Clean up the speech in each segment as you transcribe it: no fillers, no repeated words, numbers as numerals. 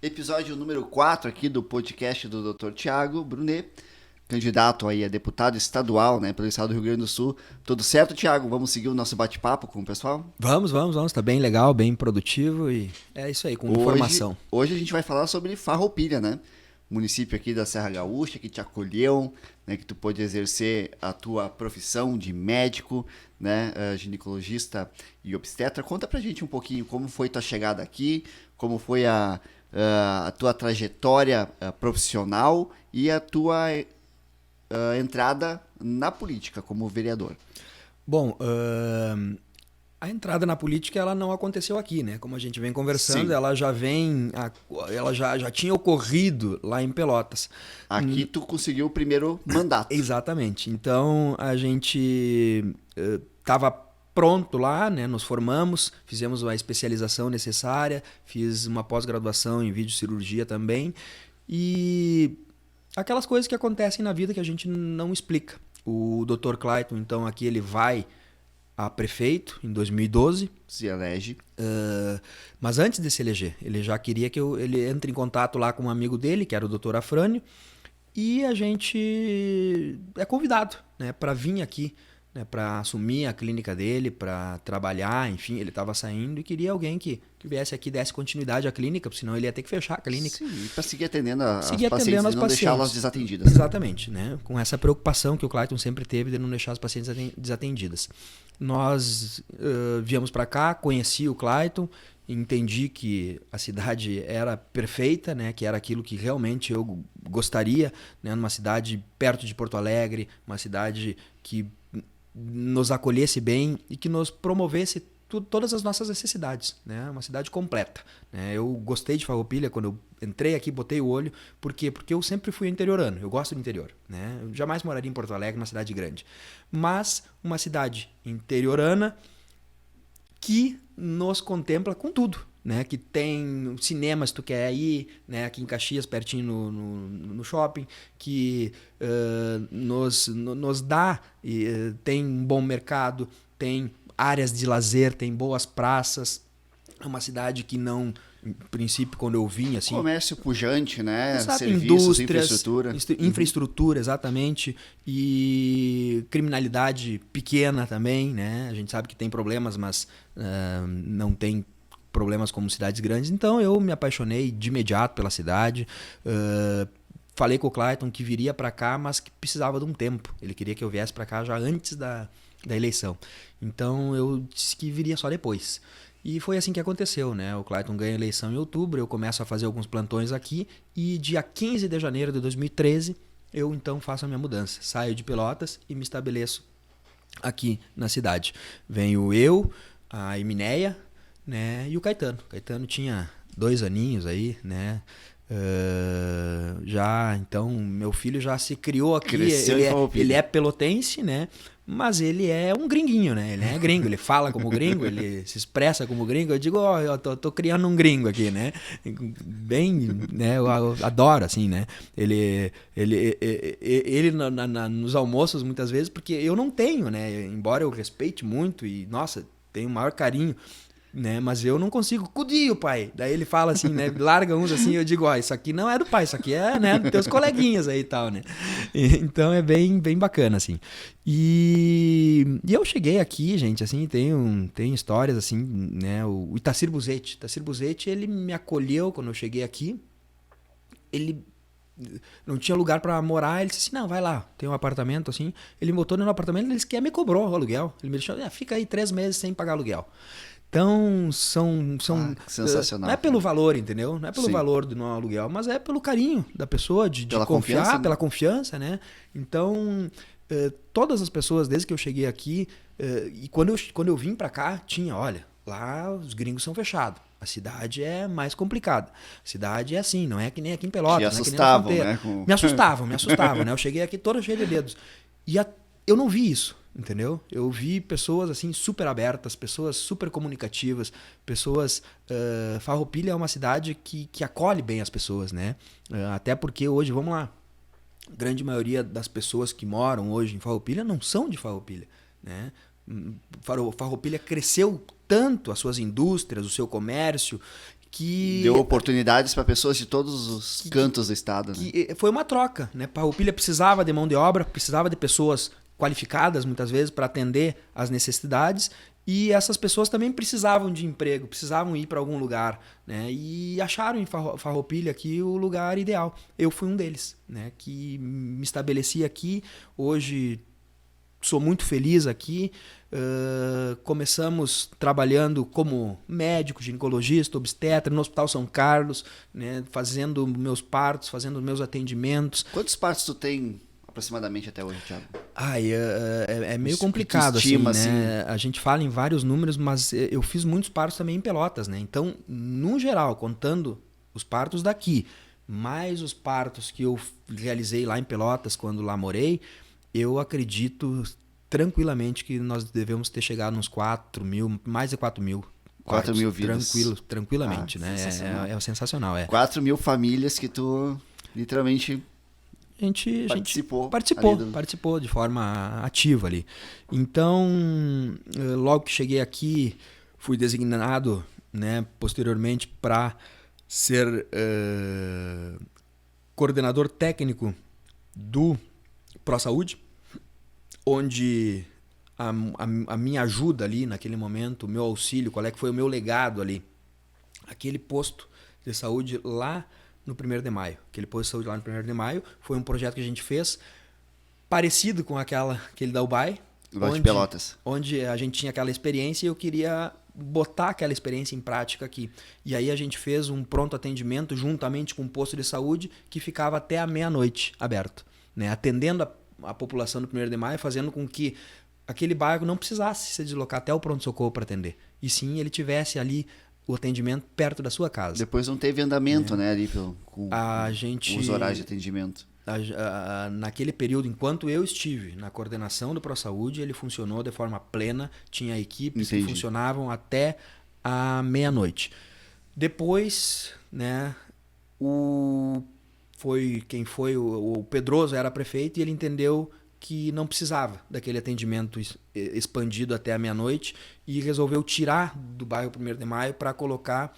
Episódio número 4 aqui do podcast do Dr. Tiago Brunet, candidato aí a deputado estadual, né, pelo estado do Rio Grande do Sul. Tudo certo, Tiago? Vamos seguir o nosso bate-papo com o pessoal? Vamos. Tá bem legal, bem produtivo e é isso aí, com informação. Hoje a gente vai falar sobre Farroupilha, né? Município aqui da Serra Gaúcha que te acolheu, né, que tu pôde exercer a tua profissão de médico, né, ginecologista e obstetra. Conta pra gente um pouquinho como foi tua chegada aqui, como foi a tua trajetória profissional e a tua entrada na política como vereador. Bom, a entrada na política ela não aconteceu aqui, né? Como a gente vem conversando, Sim. ela já tinha ocorrido lá em Pelotas. Aqui tu conseguiu o primeiro mandato. Exatamente. Então a gente estava pronto lá, né? Nos formamos, fizemos a especialização necessária, fiz uma pós-graduação em videocirurgia também e aquelas coisas que acontecem na vida que a gente não explica. O Dr. Clayton, então, aqui ele vai a prefeito em 2012. Se elege. Mas antes de se eleger, ele já queria que ele entre em contato lá com um amigo dele, que era o Dr. Afrânio, e a gente é convidado, né, para vir aqui, né, para assumir a clínica dele, para trabalhar, enfim, ele estava saindo e queria alguém que viesse aqui e desse continuidade à clínica, porque senão ele ia ter que fechar a clínica. Sim, para seguir atendendo as pacientes e não deixá-las desatendidas. Exatamente, né? Com essa preocupação que o Clayton sempre teve de não deixar as pacientes desatendidas. Nós viemos para cá, conheci o Clayton, entendi que a cidade era perfeita, né? Que era aquilo que realmente eu gostaria, né? Numa cidade perto de Porto Alegre, uma cidade que nos acolhesse bem e que nos promovesse todas as nossas necessidades, né? Uma cidade completa, né? Eu gostei de Farroupilha quando eu entrei aqui, botei o olho. Por quê? Porque eu sempre fui interiorano, eu gosto do interior, né? Eu jamais moraria em Porto Alegre, uma cidade grande. Mas uma cidade interiorana que nos contempla com tudo, né? Que tem cinema se tu quer ir, né? Aqui em Caxias, pertinho no shopping, que nos dá, tem um bom mercado, tem áreas de lazer, tem boas praças. É uma cidade que não, em princípio, quando eu vim, assim... Comércio pujante, né? Exato, Serviços, indústrias, infraestrutura. infraestrutura, exatamente. E criminalidade pequena também, né? A gente sabe que tem problemas, mas não tem problemas como cidades grandes. Então eu me apaixonei de imediato pela cidade. Falei com o Clayton que viria para cá, mas que precisava de um tempo. Ele queria que eu viesse para cá já antes da eleição. Então eu disse que viria só depois. E foi assim que aconteceu, né? O Clayton ganha a eleição em outubro, eu começo a fazer alguns plantões aqui e dia 15 de janeiro de 2013 eu então faço a minha mudança. Saio de Pelotas e me estabeleço aqui na cidade. Venho eu, a Emineia, né? E o Caetano. O Caetano tinha 2 aninhos aí, né? Então meu filho já se criou aqui. Ele é pelotense, né? Mas ele é um gringuinho, né? Ele é gringo, ele fala como gringo, ele se expressa como gringo. Eu digo, eu tô criando um gringo aqui, né? Bem, né? Eu adoro, assim, né? Ele nos almoços, muitas vezes, porque eu não tenho, né? Embora eu respeite muito e, nossa, tenho o maior carinho, né? Mas eu não consigo. Cudio, pai. Daí ele fala assim, né? Larga uns assim, eu digo, isso aqui não é do pai, isso aqui é, né, dos teus coleguinhas aí e tal, né? Então é bem bacana, assim. E eu cheguei aqui, gente, assim, tem histórias, assim, né? O Itacir Buzete, ele me acolheu quando eu cheguei aqui. Ele não tinha lugar pra morar, ele disse assim, não, vai lá, tem um apartamento, assim. Ele me botou no apartamento, ele disse que me cobrou o aluguel. Ele me deixou, fica aí 3 meses sem pagar aluguel. Então, sensacional. Não é pelo valor, entendeu? Não é pelo valor do não aluguel, mas é pelo carinho da pessoa, de confiar, pela confiança, né? Então, todas as pessoas, desde que eu cheguei aqui, e quando eu vim pra cá, olha, lá os gringos são fechados. A cidade é mais complicada. A cidade é assim, não é que nem aqui em Pelotas, não é que nem na fronteira. Né? Me assustavam, né? Eu cheguei aqui todo cheio de dedos. E eu não vi isso. Entendeu? Eu vi pessoas assim super abertas, pessoas super comunicativas, pessoas... Farroupilha é uma cidade que acolhe bem as pessoas, né? Até porque hoje, vamos lá, a grande maioria das pessoas que moram hoje em Farroupilha não são de Farroupilha, né? Farroupilha cresceu tanto as suas indústrias, o seu comércio, que... Deu oportunidades para pessoas de todos os cantos do estado, né? Que foi uma troca, né? Farroupilha precisava de mão de obra, precisava de pessoas qualificadas, muitas vezes, para atender às necessidades, e essas pessoas também precisavam de emprego, precisavam ir para algum lugar, né? E acharam em Farroupilha aqui o lugar ideal. Eu fui um deles, né? Que me estabeleci aqui. Hoje sou muito feliz aqui. Começamos trabalhando como médico, ginecologista, obstetra no Hospital São Carlos, né? Fazendo meus partos, fazendo meus atendimentos. Quantos partos tu tem aproximadamente até hoje, Thiago? Ai, é meio Isso complicado, estima, assim, né? A gente fala em vários números, mas eu fiz muitos partos também em Pelotas, né? Então, no geral, contando os partos daqui, mais os partos que eu realizei lá em Pelotas, quando lá morei, eu acredito tranquilamente que nós devemos ter chegado uns 4 mil, mais de 4 mil. 4 mil vidas. Tranquilamente, né? Sensacional. É sensacional, 4 mil famílias que tu literalmente A gente participou de forma ativa ali. Então, logo que cheguei aqui, fui designado, né, posteriormente para ser coordenador técnico do ProSaúde, onde a minha ajuda ali naquele momento, o meu auxílio, qual é que foi o meu legado ali? Aquele posto de saúde lá no 1º de Maio. Aquele posto de saúde lá no 1º de Maio foi um projeto que a gente fez parecido com aquele da UBAI, de Pelotas, onde a gente tinha aquela experiência e eu queria botar aquela experiência em prática aqui. E aí a gente fez um pronto atendimento juntamente com um posto de saúde que ficava até a meia-noite aberto, né? Atendendo a população do 1º de Maio, fazendo com que aquele bairro não precisasse se deslocar até o pronto-socorro para atender. E sim, ele tivesse ali o atendimento perto da sua casa. Depois não teve andamento, né, ali com os horários de atendimento. Naquele período, enquanto eu estive na coordenação do ProSaúde, ele funcionou de forma plena, tinha equipes que funcionavam até a meia-noite. Depois, né, o Pedroso era prefeito e ele entendeu que não precisava daquele atendimento expandido até a meia-noite e resolveu tirar do bairro 1º de Maio para colocar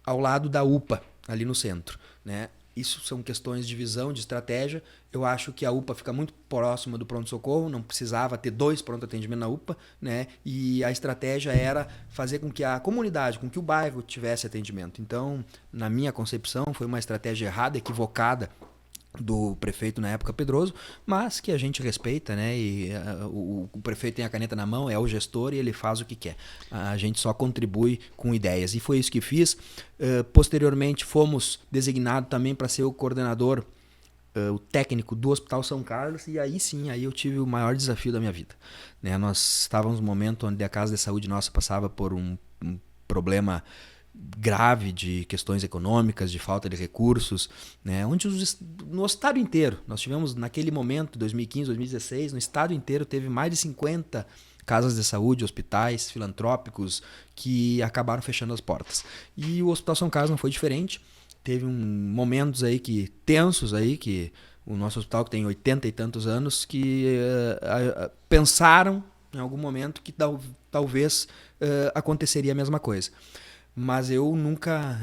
ao lado da UPA, ali no centro, né? Isso são questões de visão, de estratégia. Eu acho que a UPA fica muito próxima do pronto-socorro, não precisava ter 2 pronto-atendimento na UPA, né? E a estratégia era fazer com que a comunidade, com que o bairro tivesse atendimento. Então, na minha concepção, foi uma estratégia errada, equivocada, do prefeito na época, Pedroso, mas que a gente respeita, né? E o prefeito tem a caneta na mão, é o gestor e ele faz o que quer. A gente só contribui com ideias. E foi isso que fiz. Posteriormente, fomos designados também para ser o coordenador, o técnico do Hospital São Carlos, e aí sim, aí eu tive o maior desafio da minha vida, né? Nós estávamos num momento onde a Casa de Saúde nossa passava por um problema grave de questões econômicas, de falta de recursos, né? Onde no estado inteiro, nós tivemos naquele momento, 2015, 2016, no estado inteiro teve mais de 50 casas de saúde, hospitais filantrópicos que acabaram fechando as portas. E o Hospital São Carlos não foi diferente. Teve momentos aí tensos aí, que o nosso hospital, que tem 80 e tantos anos, que pensaram em algum momento que talvez aconteceria a mesma coisa. Mas eu nunca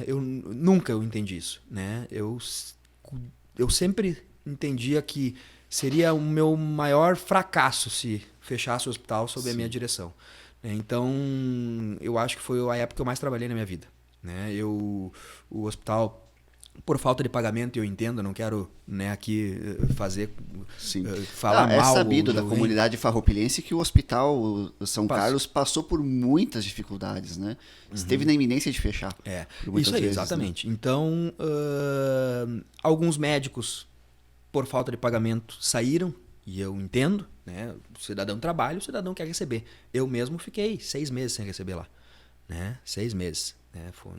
entendi isso, né? Eu sempre entendia que seria o meu maior fracasso se fechasse o hospital sob a minha direção. Então, eu acho que foi a época que eu mais trabalhei na minha vida, né? O hospital, por falta de pagamento, eu entendo, não quero, né, aqui falar mal. É sabido da comunidade farroupilhense que o Hospital São Carlos passou por muitas dificuldades, né? Esteve na iminência de fechar. Isso aí, vezes, exatamente. Né? Então, alguns médicos, por falta de pagamento, saíram, e eu entendo, né? O cidadão trabalha, o cidadão quer receber. Eu mesmo fiquei 6 meses sem receber lá, né? 6 meses.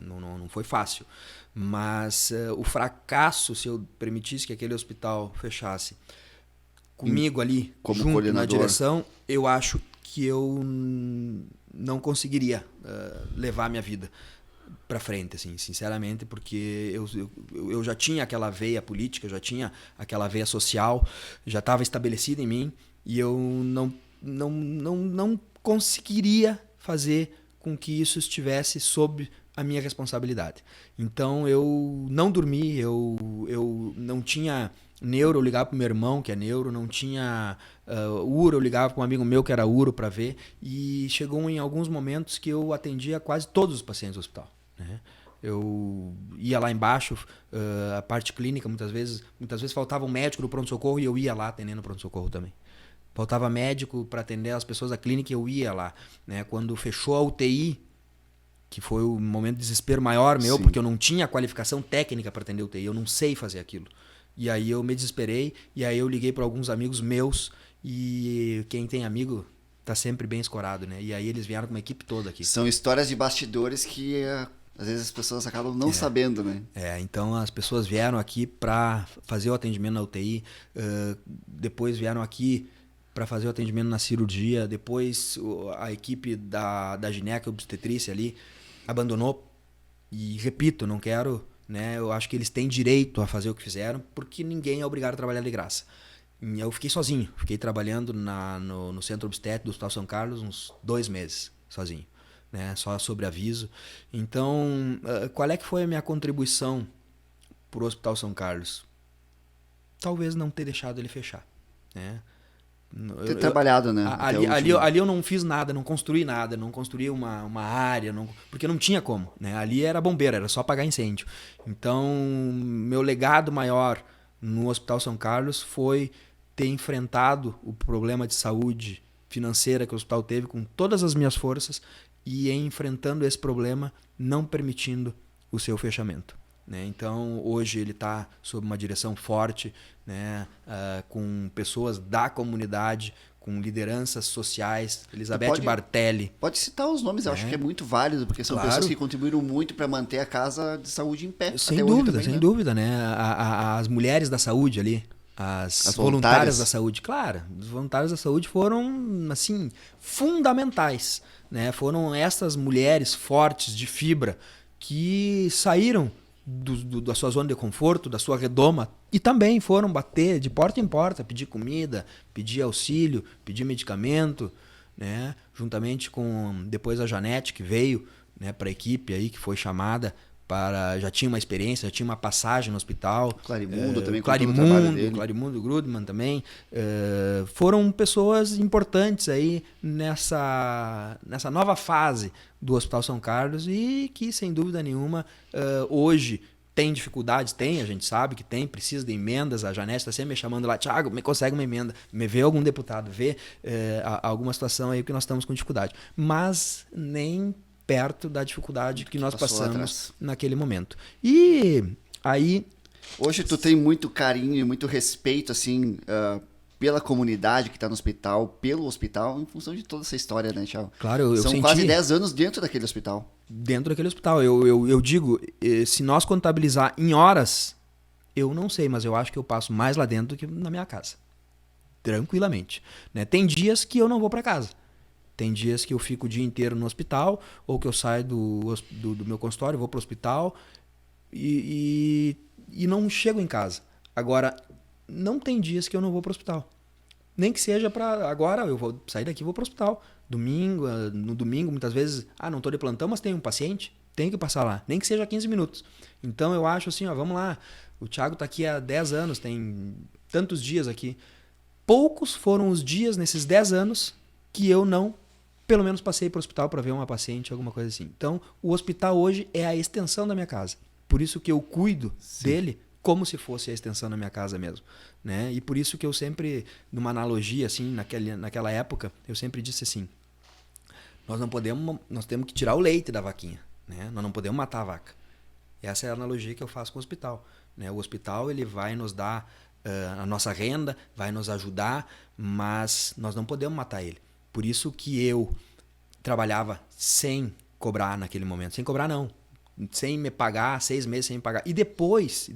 Não foi fácil, mas o fracasso, se eu permitisse que aquele hospital fechasse comigo ali, como junto coordenador, na direção, eu acho que eu não conseguiria levar a minha vida para frente, assim, sinceramente, porque eu já tinha aquela veia política, eu já tinha aquela veia social, já estava estabelecida em mim, e eu não conseguiria fazer com que isso estivesse sob a minha responsabilidade. Então eu não dormi, eu não tinha neuro, eu ligava pro meu irmão, que é neuro, não tinha uro, eu ligava para um amigo meu que era uro para ver, e chegou em alguns momentos que eu atendia quase todos os pacientes do hospital, né? Eu ia lá embaixo, a parte clínica, muitas vezes faltava um médico no pronto-socorro e eu ia lá atendendo o pronto-socorro também. Faltava médico para atender as pessoas da clínica e eu ia lá, né? Quando fechou a UTI, que foi o momento de desespero maior meu, Sim. porque eu não tinha qualificação técnica para atender UTI, eu não sei fazer aquilo. E aí eu me desesperei, e aí eu liguei para alguns amigos meus, e quem tem amigo tá sempre bem escorado, né? E aí eles vieram com uma equipe toda aqui. São histórias de bastidores que às vezes as pessoas acabam não sabendo, né? Então as pessoas vieram aqui para fazer o atendimento na UTI, depois vieram aqui para fazer o atendimento na cirurgia, depois a equipe da gineca obstetrícia ali abandonou, e repito, não quero, né, eu acho que eles têm direito a fazer o que fizeram, porque ninguém é obrigado a trabalhar de graça. E eu fiquei sozinho, fiquei trabalhando no centro obstétrico do Hospital São Carlos uns 2 meses, sozinho, né, só sobre aviso. Então, qual é que foi a minha contribuição para o Hospital São Carlos? Talvez não ter deixado ele fechar, né? Ter trabalhado, né? Ali eu não fiz nada, não construí nada, não construí uma área, porque não tinha como, né? Ali era bombeiro, era só apagar incêndio. Então, meu legado maior no Hospital São Carlos foi ter enfrentado o problema de saúde financeira que o hospital teve com todas as minhas forças e enfrentando esse problema, não permitindo o seu fechamento, né? Então, hoje ele está sob uma direção forte, né? Com pessoas da comunidade, com lideranças sociais, Elizabeth Bartelli. Pode citar os nomes, eu acho que é muito válido, porque são pessoas que contribuíram muito para manter a Casa de Saúde em pé. Sem dúvida, né? As mulheres da saúde ali, as voluntárias da saúde, claro, os voluntários da saúde foram, assim, fundamentais, né? Foram essas mulheres fortes, de fibra, que saíram da sua zona de conforto, da sua redoma, e também foram bater de porta em porta, pedir comida, pedir auxílio, pedir medicamento, né? Juntamente com depois a Janete, que veio, né, para a equipe aí, que foi chamada já tinha uma experiência, já tinha uma passagem no hospital. Clarimundo também, Clarimundo, Grudman também. Foram pessoas importantes aí nessa nova fase do Hospital São Carlos e que, sem dúvida nenhuma, hoje tem dificuldades, a gente sabe que precisa de emendas. A Janete está sempre me chamando lá, Thiago, me consegue uma emenda, me vê algum deputado, vê alguma situação aí que nós estamos com dificuldade. Mas nem perto da dificuldade que nós passamos naquele momento. E aí... Hoje tu tem muito carinho e muito respeito, assim, pela comunidade que está no hospital, pelo hospital, em função de toda essa história, né, Thiago? Claro, São quase 10 anos dentro daquele hospital. Dentro daquele hospital. Eu digo, se nós contabilizar em horas, eu não sei, mas eu acho que eu passo mais lá dentro do que na minha casa. Tranquilamente, né? Tem dias que eu não vou para casa. Tem dias que eu fico o dia inteiro no hospital, ou que eu saio do meu consultório, vou para o hospital e não chego em casa. Agora, não tem dias que eu não vou para o hospital. Nem que seja para... Agora eu vou sair daqui e vou para o hospital. No domingo, muitas vezes, não estou de plantão, mas tem um paciente, tenho que passar lá. Nem que seja 15 minutos. Então eu acho assim, vamos lá. O Thiago está aqui há 10 anos, tem tantos dias aqui. Poucos foram os dias nesses 10 anos que eu não... Pelo menos passei para o hospital para ver uma paciente, alguma coisa assim. Então, o hospital hoje é a extensão da minha casa. Por isso que eu cuido dele como se fosse a extensão da minha casa mesmo, né? E por isso que eu sempre, numa analogia, assim, naquela época, eu sempre disse assim, nós temos que tirar o leite da vaquinha, né? Nós não podemos matar a vaca. Essa é a analogia que eu faço com o hospital, né? O hospital, ele vai nos dar a nossa renda, vai nos ajudar, mas nós não podemos matar ele. Por isso que eu trabalhava sem cobrar naquele momento. Sem cobrar, não. Sem me pagar, 6 meses sem me pagar. E depois,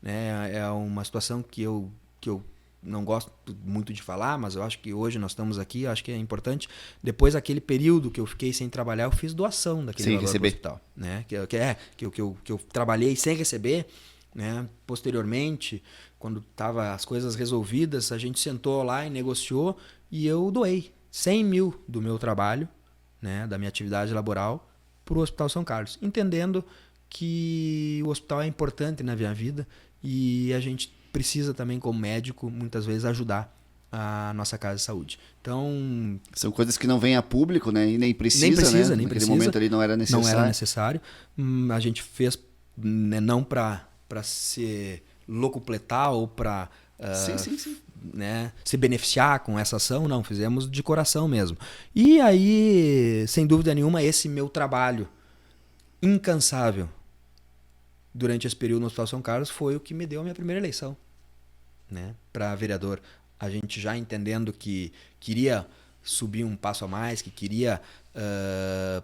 né, é uma situação que eu não gosto muito de falar, mas eu acho que hoje nós estamos aqui, eu acho que é importante. Depois daquele período que eu fiquei sem trabalhar, eu fiz doação daquele valor do hospital, né? Que eu trabalhei sem receber, né? Posteriormente, quando tava as coisas resolvidas, a gente sentou lá e negociou e eu doei 100 mil do meu trabalho, né, da minha atividade laboral, para o Hospital São Carlos, entendendo que o hospital é importante na minha vida e a gente precisa também, como médico, muitas vezes ajudar a nossa casa de saúde. Então... São coisas que não vêm a público, né? E nem precisa, né? Nem Naquele precisa. momento ali não era necessário. Não era necessário. A gente fez, né, não para se locupletar ou para sim. Né, se beneficiar com essa ação, não. Fizemos de coração mesmo. E aí, sem dúvida nenhuma, esse meu trabalho incansável durante esse período no Hospital São Carlos foi o que me deu a minha primeira eleição, né, para vereador. A gente já entendendo que queria subir um passo a mais, que queria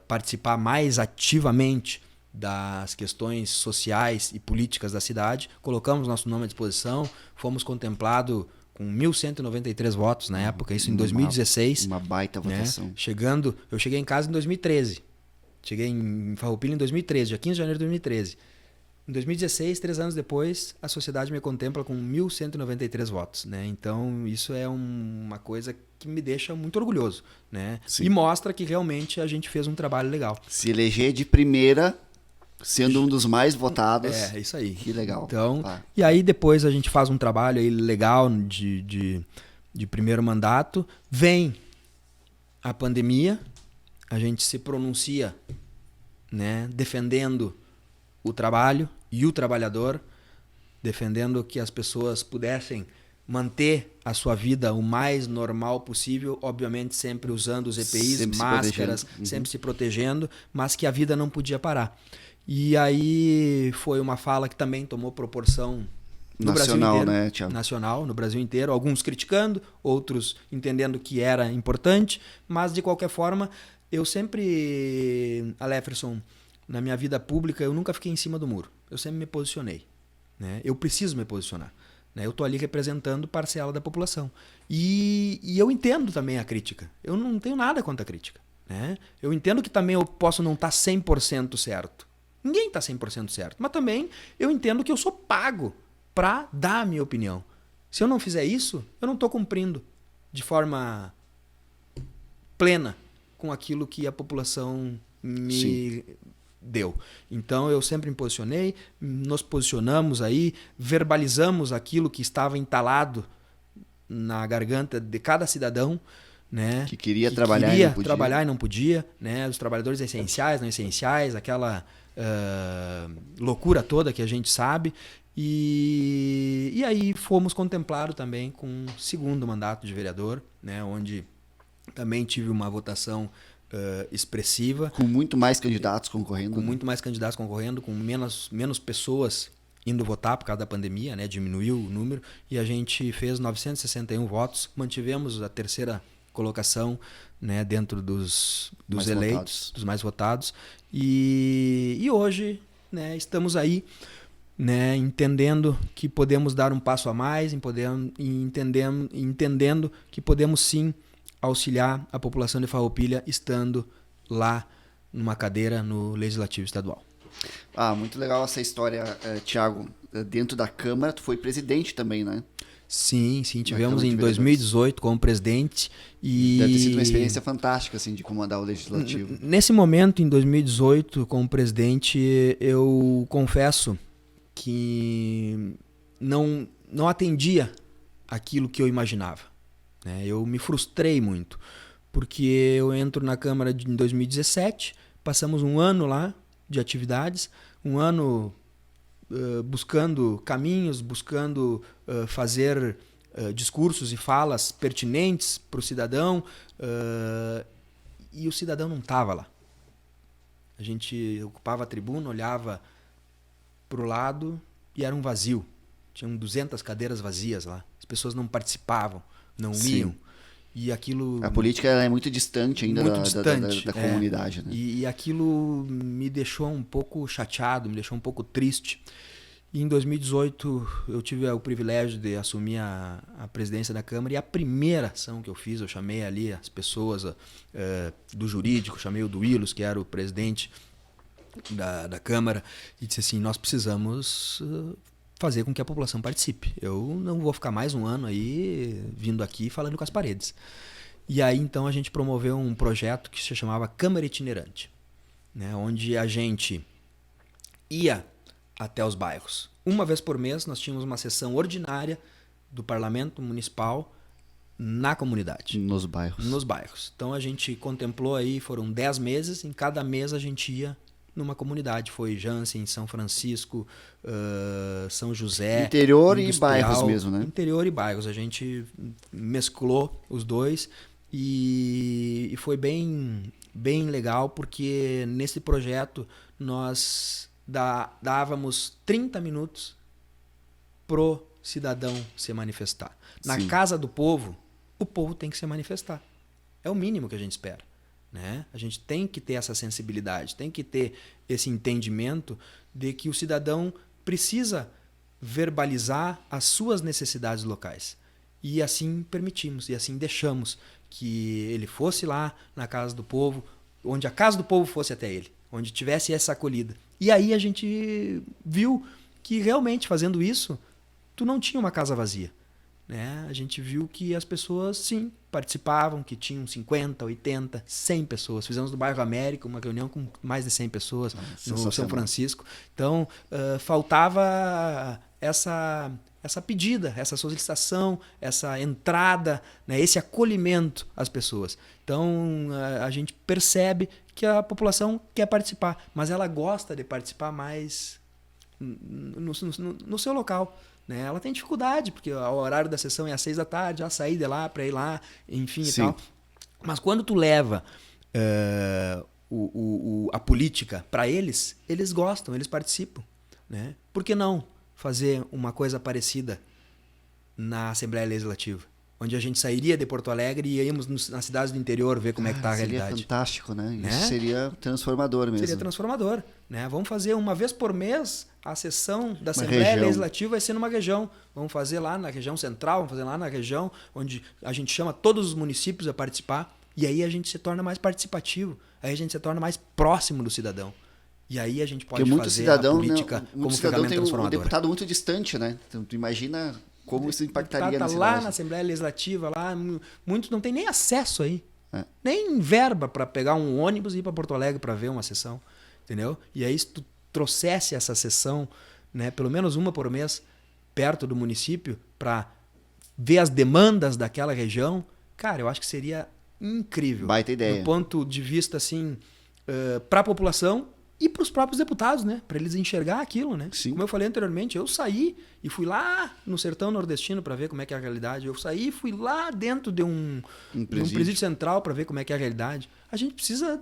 participar mais ativamente das questões sociais e políticas da cidade, colocamos nosso nome à disposição, fomos contemplados com 1.193 votos na época, isso em 2016. Uma baita votação. Né? Eu cheguei em casa em 2013. Cheguei em Farroupilha em 2013, dia 15 de janeiro de 2013. Em 2016, 3 anos depois, a sociedade me contempla com 1.193 votos. Né? Então, isso é uma coisa que me deixa muito orgulhoso. Né? E mostra que realmente a gente fez um trabalho legal. Se eleger de primeira, sendo um dos mais votados. É, isso aí. Que legal. Então, e aí depois a gente faz um trabalho aí legal de primeiro mandato. Vem a pandemia, a gente se pronuncia, né, defendendo o trabalho e o trabalhador, defendendo que as pessoas pudessem manter a sua vida o mais normal possível, obviamente sempre usando os EPIs, sempre máscaras, sempre se protegendo, mas que a vida não podia parar. E aí foi uma fala que também tomou proporção no Brasil inteiro, né, Thiago? Nacional, no Brasil inteiro, alguns criticando, outros entendendo que era importante, mas de qualquer forma, eu sempre, Aléferson, na minha vida pública, eu nunca fiquei em cima do muro. Eu sempre me posicionei. Né? Eu preciso me posicionar. Né? Eu estou ali representando parcela da população. E eu entendo também a crítica. Eu não tenho nada contra a crítica. Né? Eu entendo que também eu posso não estar 100% certo. Ninguém está 100% certo. Mas também eu entendo que eu sou pago para dar a minha opinião. Se eu não fizer isso, eu não estou cumprindo de forma plena com aquilo que a população me deu. Então eu sempre me posicionei, nos posicionamos aí, verbalizamos aquilo que estava entalado na garganta de cada cidadão, né? Que queria trabalhar e não podia, né? Os trabalhadores essenciais, não essenciais, aquela loucura toda que a gente sabe. E aí fomos contemplados também com um segundo mandato de vereador, né? Onde também tive uma votação expressiva. Com muito mais candidatos concorrendo. Com muito mais candidatos concorrendo, com menos pessoas indo votar por causa da pandemia, né? Diminuiu o número. E a gente fez 961 votos, mantivemos a terceira colocação, né? Dentro dos eleitos, dos mais votados. E hoje, né? Estamos aí, né? Entendendo que podemos dar um passo a mais, entendendo que podemos sim auxiliar a população de Farroupilha estando lá numa cadeira no Legislativo Estadual. Muito legal essa história, Thiago. Dentro da Câmara, tu foi presidente também, né? Sim, tivemos em 2018 como presidente. E deve ter sido uma experiência fantástica, assim, de comandar o Legislativo. Nesse momento, em 2018, como presidente, eu confesso que não atendia aquilo que eu imaginava. Eu me frustrei muito, porque eu entro na Câmara em 2017, passamos um ano lá de atividades, um ano buscando caminhos, buscando fazer discursos e falas pertinentes para o cidadão, e o cidadão não estava lá. A gente ocupava a tribuna, olhava para o lado e era um vazio. Tinham 200 cadeiras vazias lá, as pessoas não participavam. Não iam. E aquilo... A política é muito distante ainda da comunidade. Né? E aquilo me deixou um pouco chateado, me deixou um pouco triste. E em 2018 eu tive o privilégio de assumir a presidência da Câmara, e a primeira ação que eu fiz, eu chamei ali as pessoas do jurídico, chamei o Duílos, que era o presidente da Câmara, e disse assim, nós precisamos fazer com que a população participe. Eu não vou ficar mais um ano aí vindo aqui falando com as paredes. E aí então a gente promoveu um projeto que se chamava Câmara Itinerante. né, onde a gente ia até os bairros. Uma vez por mês nós tínhamos uma sessão ordinária do Parlamento Municipal na comunidade. Nos bairros. Nos bairros. Então a gente contemplou aí, foram 10 meses, em cada mês a gente ia numa comunidade. Foi Jansen, São Francisco, São José. Interior e bairros mesmo, né? Interior e bairros. A gente mesclou os dois e foi bem legal, porque nesse projeto nós dávamos 30 minutos pro cidadão se manifestar. Na Sim. Casa do Povo, o povo tem que se manifestar. É o mínimo que a gente espera, né? A gente tem que ter essa sensibilidade, tem que ter esse entendimento de que o cidadão precisa verbalizar as suas necessidades locais. E assim permitimos, e assim deixamos que ele fosse lá na Casa do Povo, onde a Casa do Povo fosse até ele, onde tivesse essa acolhida. E aí a gente viu que realmente fazendo isso, tu não tinha uma casa vazia, né? A gente viu que as pessoas, sim, participavam, que tinham 50, 80, 100 pessoas. Fizemos no bairro América uma reunião com mais de 100 pessoas no São Francisco. Então, faltava essa pedida, essa solicitação, essa entrada, né, esse acolhimento às pessoas. Então, a gente percebe que a população quer participar, mas ela gosta de participar mais no seu local, né? Ela tem dificuldade, porque o horário da sessão é às 6 da tarde, já sair de lá para ir lá, enfim. Sim. E tal. Mas quando tu leva a política para eles gostam, eles participam, né? Por que não fazer uma coisa parecida na Assembleia Legislativa? Onde a gente sairia de Porto Alegre e íamos nas cidades do interior ver como é que está a realidade. Seria fantástico, né? Isso seria transformador mesmo. Seria transformador, né? Vamos fazer uma vez por mês a sessão da Assembleia Legislativa vai ser numa região. Vamos fazer lá na região central, vamos fazer lá na região onde a gente chama todos os municípios a participar, e aí a gente se torna mais participativo, aí a gente se torna mais próximo do cidadão. E aí a gente pode fazer a política como ferramenta transformadora. Tem um deputado muito distante, né? Então tu imagina como isso impactaria na cidade. Lá na Assembleia Legislativa, lá, muitos não tem nem acesso aí. Nem verba para pegar um ônibus e ir para Porto Alegre para ver uma sessão. Entendeu? E aí, se tu trouxesse essa sessão, né, pelo menos uma por mês, perto do município, para ver as demandas daquela região, cara, eu acho que seria incrível. Baita ideia. Do ponto de vista, assim, para a população e para os próprios deputados, né? Para eles enxergar aquilo, né? Sim. Como eu falei anteriormente, eu saí e fui lá no sertão nordestino para ver como é que é a realidade. Eu saí e fui lá dentro de um presídio central para ver como é que é a realidade. A gente precisa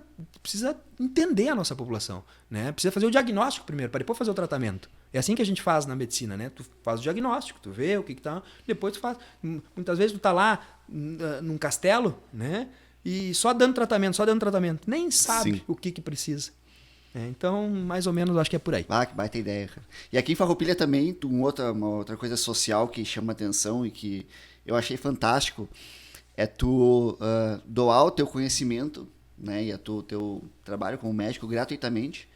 entender a nossa população, né? Precisa fazer o diagnóstico primeiro, para depois fazer o tratamento. É assim que a gente faz na medicina, né? Tu faz o diagnóstico, tu vê o que tá, depois tu faz. Muitas vezes tu tá lá num castelo, né? E só dando tratamento, nem sabe Sim. o que precisa. Então, mais ou menos, acho que é por aí. Ah, que baita ideia, cara. E aqui em Farroupilha também, uma outra coisa social que chama atenção e que eu achei fantástico é tu doar o teu conhecimento, né, e o teu trabalho como médico gratuitamente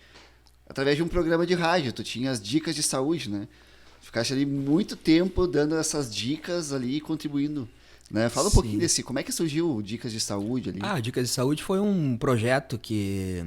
através de um programa de rádio. Tu tinha as dicas de saúde, né? Ficaste ali muito tempo dando essas dicas ali e contribuindo. Né? Fala um pouquinho desse, como é que surgiu o Dicas de Saúde ali? Dicas de Saúde foi um projeto que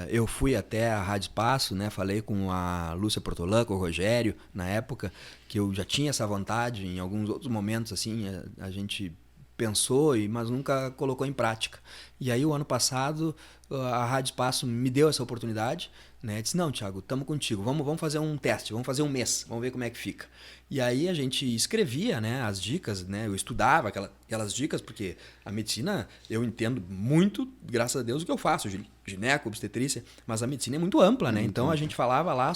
eu fui até a Rádio Espaço, né? Falei com a Lúcia Portolã, com o Rogério, na época, que eu já tinha essa vontade, em alguns outros momentos, assim, a gente pensou, mas nunca colocou em prática. E aí, o ano passado, a Rádio Espaço me deu essa oportunidade, né? Disse, não, Thiago, estamos contigo, vamos fazer um teste, vamos fazer um mês, vamos ver como é que fica. E aí a gente escrevia, né, as dicas, né? Eu estudava aquelas dicas, porque a medicina eu entendo muito, graças a Deus, o que eu faço, gineco, obstetrícia, mas a medicina é muito ampla, né? Então a gente falava lá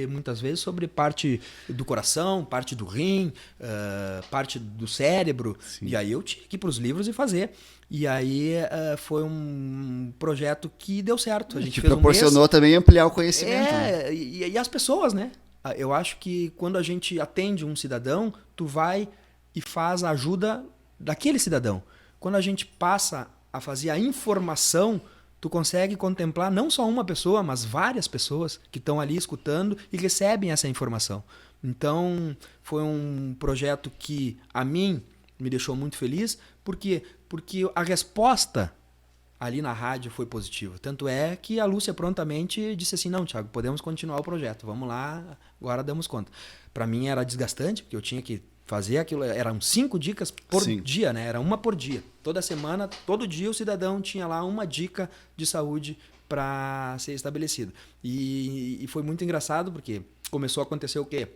muitas vezes sobre parte do coração, parte do rim, parte do cérebro. Sim. E aí eu tinha que ir para os livros e fazer. E aí foi um projeto que deu certo. A gente fez proporcionou também ampliar o conhecimento. Né? E as pessoas, né? Eu acho que quando a gente atende um cidadão, tu vai e faz a ajuda daquele cidadão. Quando a gente passa a fazer a informação, tu consegue contemplar não só uma pessoa, mas várias pessoas que estão ali escutando e recebem essa informação. Então, foi um projeto que a mim me deixou muito feliz, porque a resposta ali na rádio foi positivo. Tanto é que a Lúcia prontamente disse assim, não, Thiago, podemos continuar o projeto, vamos lá, agora damos conta. Para mim era desgastante, porque eu tinha que fazer aquilo, eram 5 dicas por dia, né? Era uma por dia. Toda semana, todo dia o cidadão tinha lá uma dica de saúde para ser estabelecido. E foi muito engraçado, porque começou a acontecer o quê?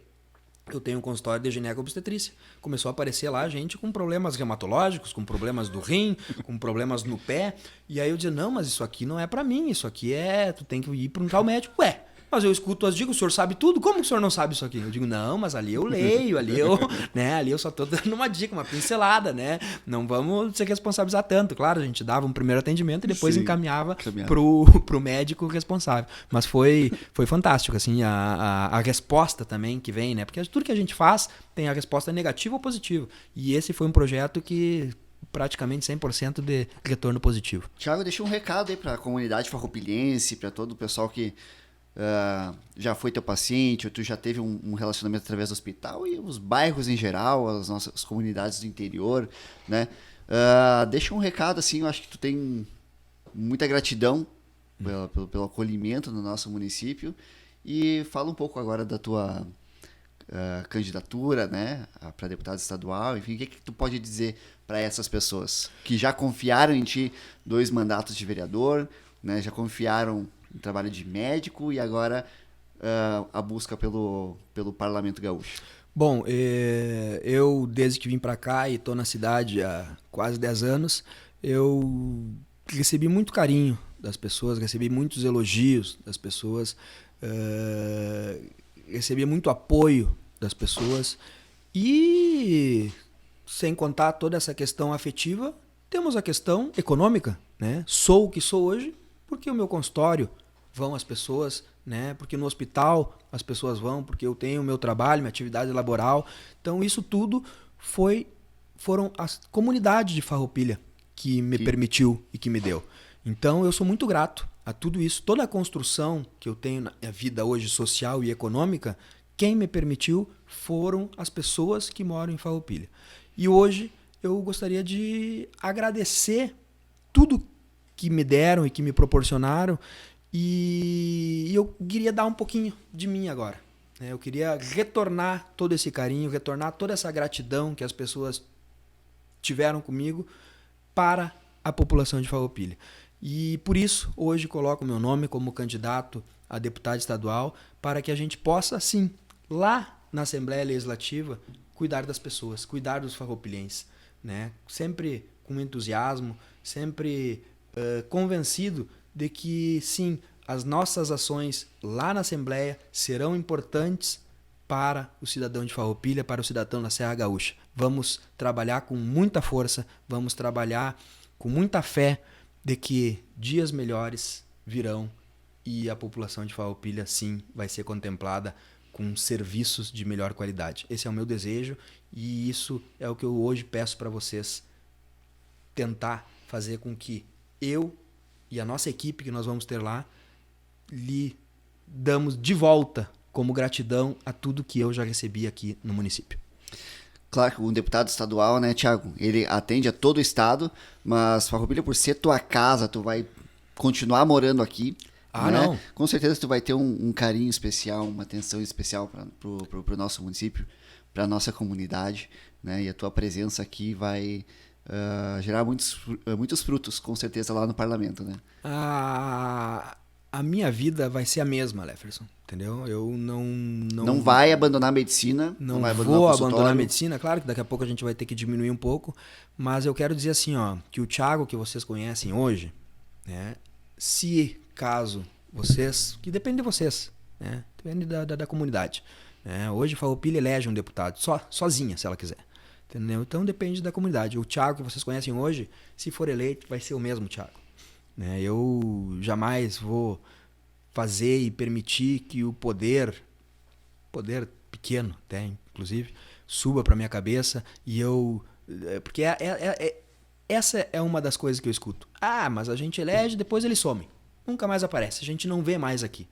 Eu tenho um consultório de gineco-obstetrícia. Começou a aparecer lá gente com problemas reumatológicos, com problemas do rim, com problemas no pé. E aí eu dizia, não, mas isso aqui não é para mim, isso aqui tu tem que ir para um tal médico. Ué, mas eu escuto as dicas, o senhor sabe tudo? Como que o senhor não sabe isso aqui? Eu digo, não, mas ali eu leio, ali eu só tô dando uma dica, uma pincelada, né? Não vamos se responsabilizar tanto. Claro, a gente dava um primeiro atendimento e depois encaminhava pro médico responsável. Mas foi fantástico, assim, a resposta também que vem, né? Porque tudo que a gente faz tem a resposta negativa ou positiva. E esse foi um projeto que praticamente 100% de retorno positivo. Thiago, deixa um recado aí para a comunidade farroupilhense, para todo o pessoal que já foi teu paciente, ou tu já teve um relacionamento através do hospital, e os bairros em geral, as nossas comunidades do interior, né? Deixa um recado, assim, eu acho que tu tem muita gratidão pelo acolhimento no nosso município, e fala um pouco agora da tua candidatura, né, para deputado estadual, enfim, o que tu pode dizer para essas pessoas que já confiaram em ti 2 mandatos de vereador, né, já confiaram em trabalho de médico e agora a busca pelo Parlamento Gaúcho? Bom, eu desde que vim para cá e estou na cidade há quase 10 anos, eu recebi muito carinho das pessoas, recebi muitos elogios das pessoas, recebi muito apoio das pessoas e, sem contar toda essa questão afetiva, temos a questão econômica, né? Sou o que sou hoje porque o meu consultório vão as pessoas, né? Porque no hospital as pessoas vão, porque eu tenho o meu trabalho, minha atividade laboral. Então isso tudo foram as comunidades de Farroupilha que me permitiu e que me deu. Então eu sou muito grato a tudo isso, toda a construção que eu tenho na minha vida hoje social e econômica, quem me permitiu foram as pessoas que moram em Farroupilha. E hoje eu gostaria de agradecer tudo que me deram e que me proporcionaram, e eu queria dar um pouquinho de mim agora. Eu queria retornar todo esse carinho, retornar toda essa gratidão que as pessoas tiveram comigo para a população de Farroupilha. E por isso, hoje coloco o meu nome como candidato a deputado estadual para que a gente possa, sim, lá na Assembleia Legislativa, cuidar das pessoas, cuidar dos farroupilhenses, né? Sempre com entusiasmo, sempre convencido de que, sim, as nossas ações lá na Assembleia serão importantes para o cidadão de Farroupilha, para o cidadão da Serra Gaúcha. Vamos trabalhar com muita força, vamos trabalhar com muita fé de que dias melhores virão e a população de Farroupilha, sim, vai ser contemplada com serviços de melhor qualidade. Esse é o meu desejo e isso é o que eu hoje peço para vocês, tentar fazer com que eu e a nossa equipe que nós vamos ter lá lhe damos de volta como gratidão a tudo que eu já recebi aqui no município. Claro que um deputado estadual, né, Thiago, ele atende a todo o estado, mas Farroupilha, por ser tua casa, tu vai continuar morando aqui. Ah, né? não. Com certeza tu vai ter um carinho especial, uma atenção especial pro nosso município, pra nossa comunidade, né? E a tua presença aqui vai gerar muitos frutos, com certeza, lá no parlamento, né? A minha vida vai ser a mesma, Lefferson, entendeu? Eu não vai abandonar a medicina, não vai vou abandonar a medicina. Claro que daqui a pouco a gente vai ter que diminuir um pouco, mas eu quero dizer assim, ó, que o Thiago que vocês conhecem hoje, né, se caso vocês, que depende de vocês, né, depende da comunidade, né, hoje Farroupilha elege um deputado sozinha, se ela quiser, entendeu? Então depende da comunidade. O Thiago que vocês conhecem hoje, se for eleito, vai ser o mesmo Thiago. Eu jamais vou fazer e permitir que o poder pequeno até, inclusive, suba para minha cabeça e porque essa é uma das coisas que eu escuto. Ah, mas a gente elege, depois ele some. Nunca mais aparece, a gente não vê mais aqui.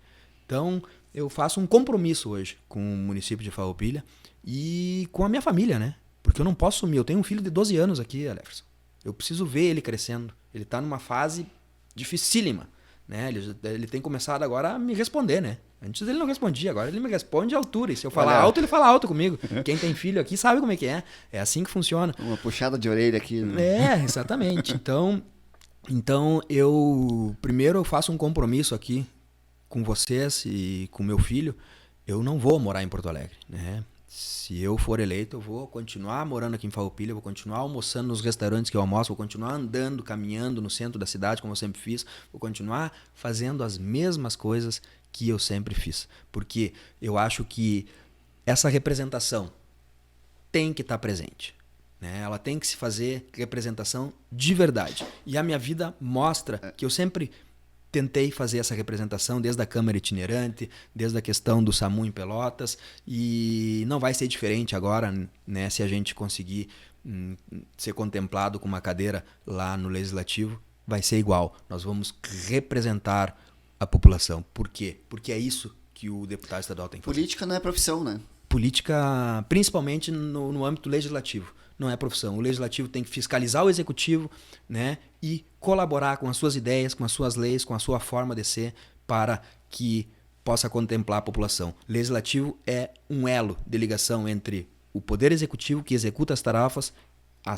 Então, eu faço um compromisso hoje com o município de Farroupilha e com a minha família, né? Porque eu não posso sumir. Eu tenho um filho de 12 anos aqui, Jefferson. Eu preciso ver ele crescendo. Ele está numa fase dificílima, né? Ele tem começado agora a me responder, né? Antes ele não respondia, agora ele me responde à altura. E se eu falar alto, ele fala alto comigo. Quem tem filho aqui sabe como é que é. É assim que funciona. Uma puxada de orelha aqui. Né? É, exatamente. Então primeiro eu faço um compromisso aqui com vocês e com meu filho. Eu não vou morar em Porto Alegre, né? Se eu for eleito, eu vou continuar morando aqui em Farroupilha, vou continuar almoçando nos restaurantes que eu almoço, vou continuar andando, caminhando no centro da cidade, como eu sempre fiz, vou continuar fazendo as mesmas coisas que eu sempre fiz. Porque eu acho que essa representação tem que estar presente, né? Ela tem que se fazer representação de verdade. E a minha vida mostra que eu sempre tentei fazer essa representação desde a Câmara Itinerante, desde a questão do SAMU em Pelotas, e não vai ser diferente agora, né, se a gente conseguir ser contemplado com uma cadeira lá no Legislativo, vai ser igual. Nós vamos representar a população. Por quê? Porque é isso que o deputado estadual tem que fazer. Política não é profissão, né? Política, principalmente no âmbito legislativo, não é profissão. O legislativo tem que fiscalizar o executivo, né, e colaborar com as suas ideias, com as suas leis, com a sua forma de ser, para que possa contemplar a população. Legislativo é um elo de ligação entre o poder executivo, que executa as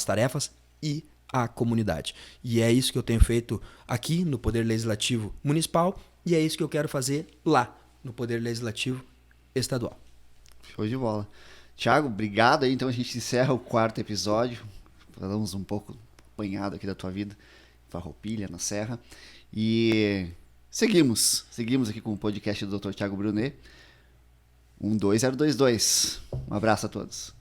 tarefas e a comunidade. E é isso que eu tenho feito aqui no Poder Legislativo Municipal, e é isso que eu quero fazer lá no Poder Legislativo Estadual. Show de bola. Thiago, obrigado aí. Então a gente encerra o 4º episódio. Falamos um pouco apanhado aqui da tua vida, Farroupilha, na Serra. E seguimos aqui com o podcast do Dr. Thiago Brunet. 12022. Um abraço a todos.